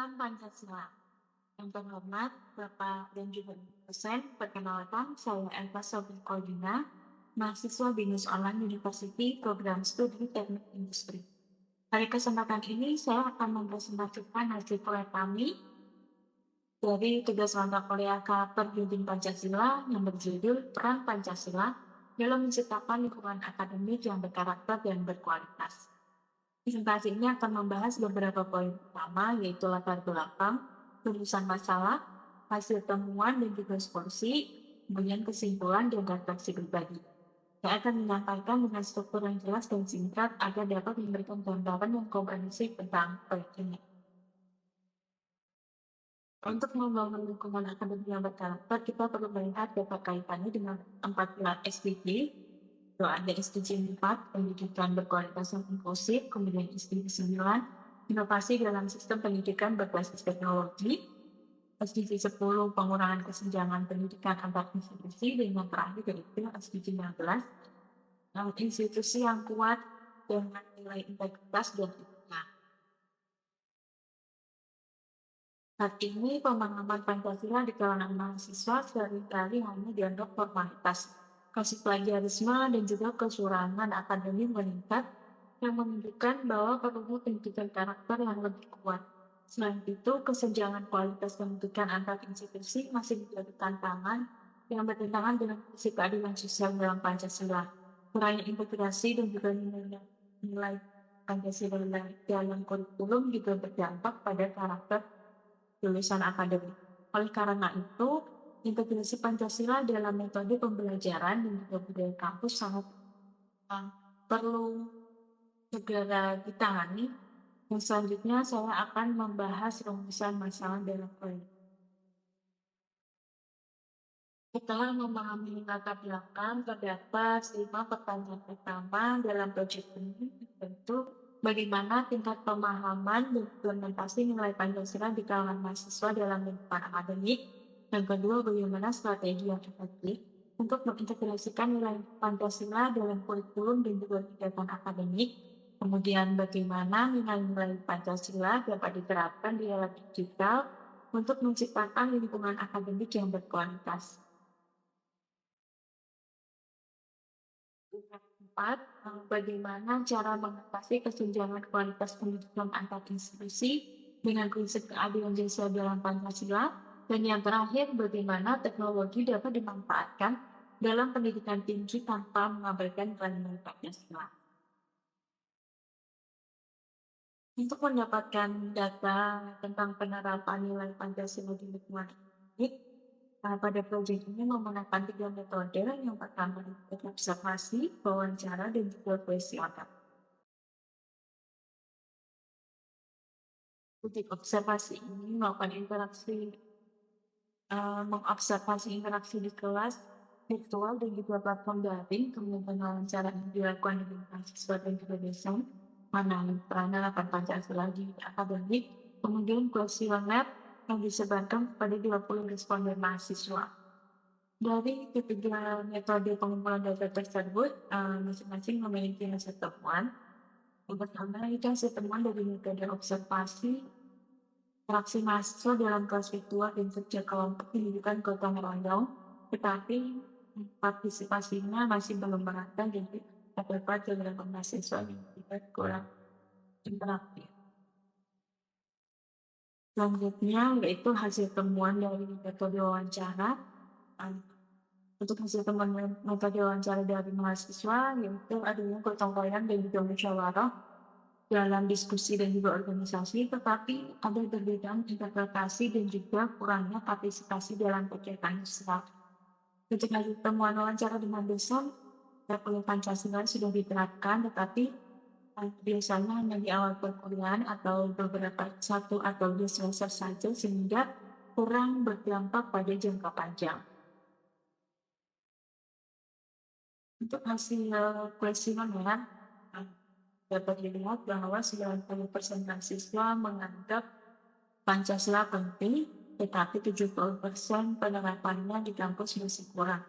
Salam Pancasila. Yang terhormat Bapak dan juga dosen, perkenalkan saya Elva Sobikolina, mahasiswa BINUS Online University Program Studi Teknik Industri. Pada kesempatan ini saya akan mempresentasikan hasil proyek kami dari tugas mata kuliah karakter bimbing Pancasila yang berjudul Peran Pancasila dalam menciptakan lingkungan akademik yang berkarakter dan berkualitas. Presentasi ini akan membahas beberapa poin utama, yaitu latar belakang, rumusan masalah, hasil temuan dan juga solusi, kemudian kesimpulan dan refleksi pribadi. Saya akan menyampaikan dengan struktur yang jelas dan singkat agar dapat memberikan gambaran yang komprehensif tentang proyek ini. Untuk membangun lingkungan akademik yang berkarakter, kita perlu melihat data kaitannya dengan 4 pilar SDG. Ada SDG 4, pendidikan berkualitas dan inklusif, kemudian SDG 9, inovasi dalam sistem pendidikan berbasis teknologi, SDG 10, pengurangan kesenjangan pendidikan antar institusi, dan yang terakhir yaitu SDG 16, institusi yang kuat dengan nilai integritas dan etika. Saat ini, pemahaman Pancasila di kalangan mahasiswa seringkali hanya dianggap formalitas. Kasus plagiarisme dan juga kecurangan akademik meningkat yang menunjukkan bahwa perlu pendidikan karakter yang lebih kuat. Selain itu, kesenjangan kualitas pendidikan antar institusi masih menjadi tantangan yang bertentangan dengan prinsip keadilan sosial dalam Pancasila. Kurangnya integrasi dan juga nilai Pancasila dalam kurikulum juga berdampak pada karakter lulusan akademik. Oleh karena itu, integrasi Pancasila dalam metode pembelajaran dan juga budaya kampus sangat perlu segera ditangani. Dan selanjutnya saya akan membahas rumusan masalah dalam proyek. Setelah memahami latar belakang, terdapat 5 pertanyaan utama dalam proyek ini, tentu bagaimana tingkat pemahaman dan implementasi nilai Pancasila di kalangan mahasiswa dalam lingkungan akademik. Yang kedua, bagaimana strategi yang efektif untuk mengintegrasikan nilai Pancasila dalam kurikulum dan juga kegiatan akademik. Kemudian, bagaimana nilai-nilai Pancasila dapat diterapkan di era digital untuk menciptakan lingkungan akademik yang berkualitas. Yang keempat, bagaimana cara mengatasi kesenjangan kualitas pendidikan antar institusi dengan prinsip keadilan sosial dalam Pancasila. Dan yang terakhir, bagaimana teknologi dapat dimanfaatkan dalam pendidikan tinggi tanpa mengabaikan nilai Pancasila. Untuk mendapatkan data tentang penerapan nilai Pancasila di lingkungan akademik, pada proyek ini menggunakan 3 metode. Yang pertama itu observasi, wawancara, dan juga kuesioner. Untuk observasi ini melakukan mengobservasi interaksi di kelas virtual dan juga platform daring, kemudian wawancara yang dilakukan dengan mahasiswa dan juga dosen, mana penerapan Pancasila di akademik, kemudian kuesioner yang disebarkan kepada 20 responden mahasiswa. Dari ketiga metode pengumpulan data tersebut, masing-masing memiliki hasil temuan. Yang pertama itu hasil temuan dari metode observasi, interaksi mahasiswa dalam kelas virtual dan kerja kelompok menunjukkan gotong royong, tetapi partisipasinya masih belum merata, jadi terdapat beberapa mahasiswa yang tidak kurang interaktif. Selanjutnya yaitu hasil temuan dari metode wawancara. Untuk hasil temuan metode wawancara dari mahasiswa yaitu adanya gotong royong dan juga musyawarah dalam diskusi dan juga organisasi, tetapi ada perbedaan interpretasi dan juga kurangnya partisipasi dalam kegiatan sosial. Ketika hasil temuan wawancara dengan dosen, kurikulum Pancasila sudah diterapkan, tetapi biasanya hanya di awal perkuliahan atau beberapa 1 atau 2 semester saja, sehingga kurang berdampak pada jangka panjang. Untuk hasil kuesioner, dapat dilihat bahwa 90% mahasiswa menganggap Pancasila penting, tetapi 70% penerapannya di kampus masih kurang.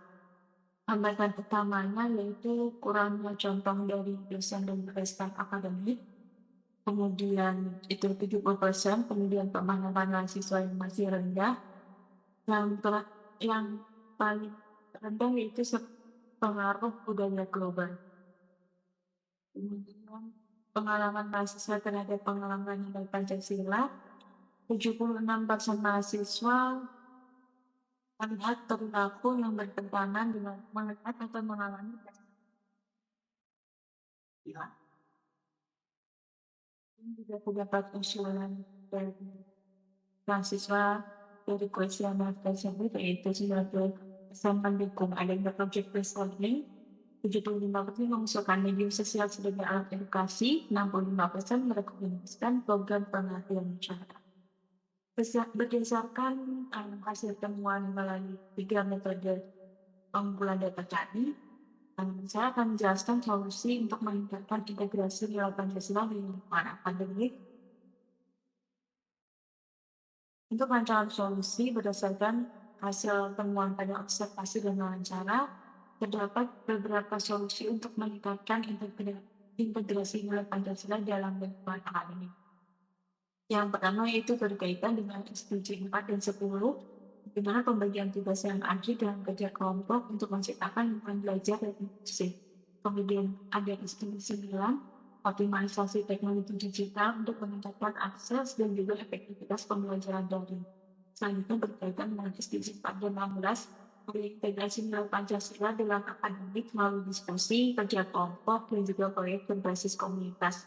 Hambatan utamanya yaitu kurangnya contoh dari dosen dan staf akademik, kemudian itu 70%, kemudian pemahaman mahasiswa yang masih rendah, yang paling rendah yaitu pengaruh budaya global. Kemudian pengalaman mahasiswa terhadap pengalaman nilai Pancasila, 76% mahasiswa melihat perilaku yang bertentangan dengan melihat atau mengalami Pancasila. Ini juga terdapat usulan dari mahasiswa dari kuesioner tersebut, yaitu sebagai pesan mendukung adanya project based learning. 75% mengusulkan media sosial sebagai alat edukasi, 65% merekomendasikan program pengabdian masyarakat. Berdasarkan hasil temuan melalui 3 metode pengumpulan data tadi, saya akan menjelaskan solusi untuk meningkatkan integrasi nilai Pancasila di lingkungan akademik. Untuk rancangan solusi berdasarkan hasil temuan pada observasi dan wawancara, terdapat beberapa solusi untuk meningkatkan integrasi nilai Pancasila dalam lingkungan akademik. Yang pertama yaitu berkaitan dengan SDG 4 dan 10, di mana pembagian tugas yang adil dalam kerja kelompok untuk menciptakan lingkungan belajar yang inklusif. Kemudian ada SDG 9, optimalisasi teknologi digital untuk meningkatkan akses dan juga efektivitas pembelajaran daring. Selanjutnya berkaitan dengan SDG 4 dan 16, integrasi nilai Pancasila dalam akademik melalui diskusi, kerja kelompok, dan juga proyek berbasis komunitas.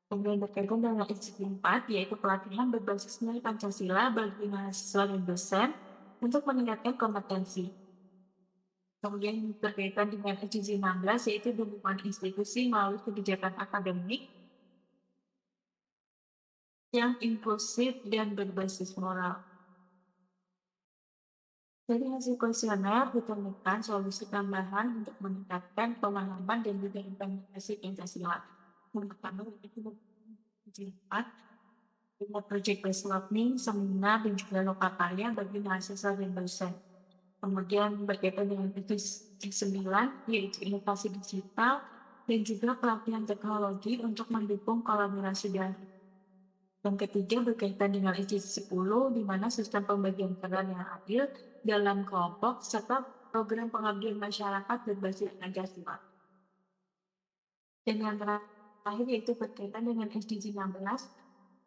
Kemudian berkaitan dengan SDG 4, yaitu pelatihan berbasis nilai Pancasila bagi mahasiswa dan dosen untuk meningkatkan kompetensi. Kemudian berkaitan dengan SDG 16, yaitu dukungan institusi melalui kebijakan akademik yang inklusif dan berbasis moral. Dari hasil kuesioner ditemukan solusi tambahan untuk meningkatkan pemahaman dan juga implementasi Pancasila. Yang pertama yaitu SDG 4, project based learning, seminar, dan juga lokakarya bagi mahasiswa dan dosen. Kemudian berkaitan dengan SDG 9, yaitu inovasi digital dan juga pelatihan teknologi untuk mendukung kolaborasi daring. Yang ketiga berkaitan dengan SDG 10, di mana sistem pembagian peran yang adil dalam kelompok serta program pengabdian masyarakat berbasis Pancasila. Dan yang terakhir yaitu berkaitan dengan SDG 16,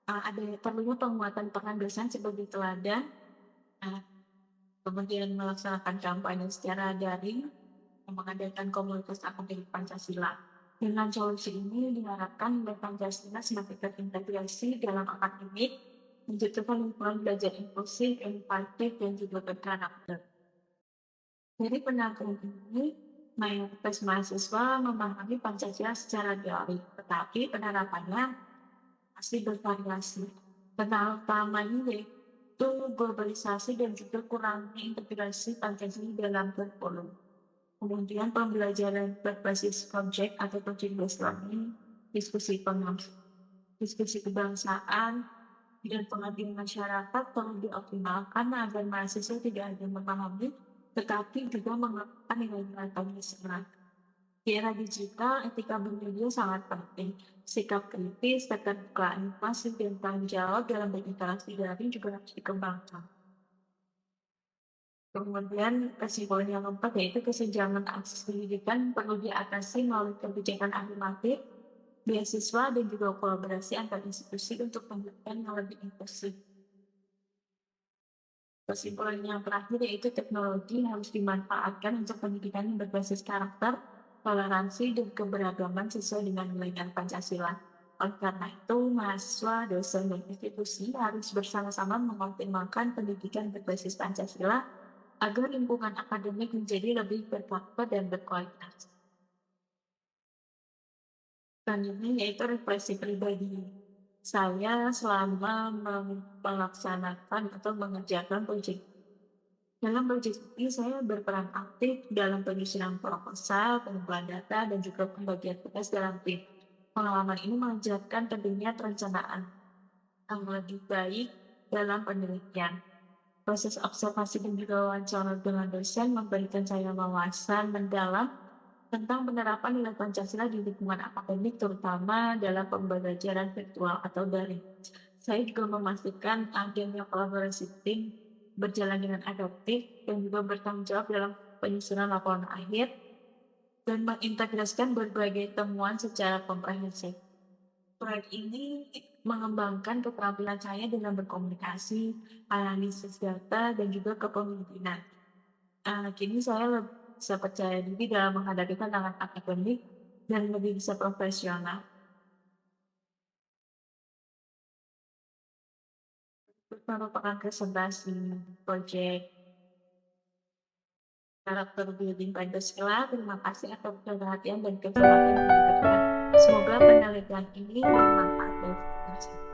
ada perlunya penguatan peran dosen sebagai teladan, kemudian melaksanakan kampanye secara daring, mengadakan komunitas akademik Pancasila. Dengan solusi ini diharapkan nilai Pancasila semakin terintegrasi dalam akademik, menciptakan lingkungan belajar inklusif, empatik, dan juga berkarakter. Dari penanggung ini, mayoritas mahasiswa memahami Pancasila secara teori, tetapi penerapannya masih bervariasi. Tantangan utamanya yaitu globalisasi dan juga kurangnya integrasi Pancasila dalam kurikulum. Kemudian pembelajaran berbasis project atau project based learning, diskusi kebangsaan, dan pengabdian masyarakat perlu dioptimalkan agar mahasiswa tidak hanya memahami, tetapi juga mengerti nilai-nilai Pancasila. Di era digital, etika bermedia sangat penting. Sikap kritis, keterbukaan informasi, dan tanggung jawab dalam berinteraksi daring juga harus dikembangkan. Kemudian kesimpulan yang keempat yaitu kesenjangan akses pendidikan perlu diatasi melalui kebijakan afirmatif, beasiswa, dan juga kolaborasi antar institusi untuk pendidikan yang lebih inklusif. Kesimpulan yang terakhir yaitu teknologi harus dimanfaatkan untuk pendidikan yang berbasis karakter, toleransi, dan keberagaman sesuai dengan nilai Pancasila. Oleh karena itu, mahasiswa, dosen, dan institusi harus bersama-sama mengoptimalkan pendidikan berbasis Pancasila agar lingkungan akademik menjadi lebih berkarakter dan berkualitas. Selanjutnya yaitu refleksi pribadi. Saya selama melaksanakan atau mengerjakan proyek. Dalam proyek ini saya berperan aktif dalam penyusunan proposal, pengumpulan data, dan juga pembagian tugas dalam tim. Pengalaman ini mengajarkan pentingnya perencanaan yang lebih baik dalam penelitian. Proses observasi dan juga wawancara dengan dosen memberikan saya wawasan mendalam tentang penerapan nilai Pancasila di lingkungan akademik, terutama dalam pembelajaran virtual atau daring. Saya juga memastikan adanya kolaborasi tim berjalan dengan efektif dan juga bertanggung jawab dalam penyusunan laporan akhir dan mengintegrasikan berbagai temuan secara komprehensif. Proyek ini mengembangkan keterampilan saya dalam berkomunikasi, analisis data, dan juga kepemimpinan. Kini saya bisa percaya diri dalam menghadapi tantangan akademik dan lebih bisa profesional. Itu merupakan presentasi proyek karakter building Pancasila. Terima kasih atas perhatian dan kesempatan yang diberikan. Semoga penelitian ini bermanfaat bagi kita.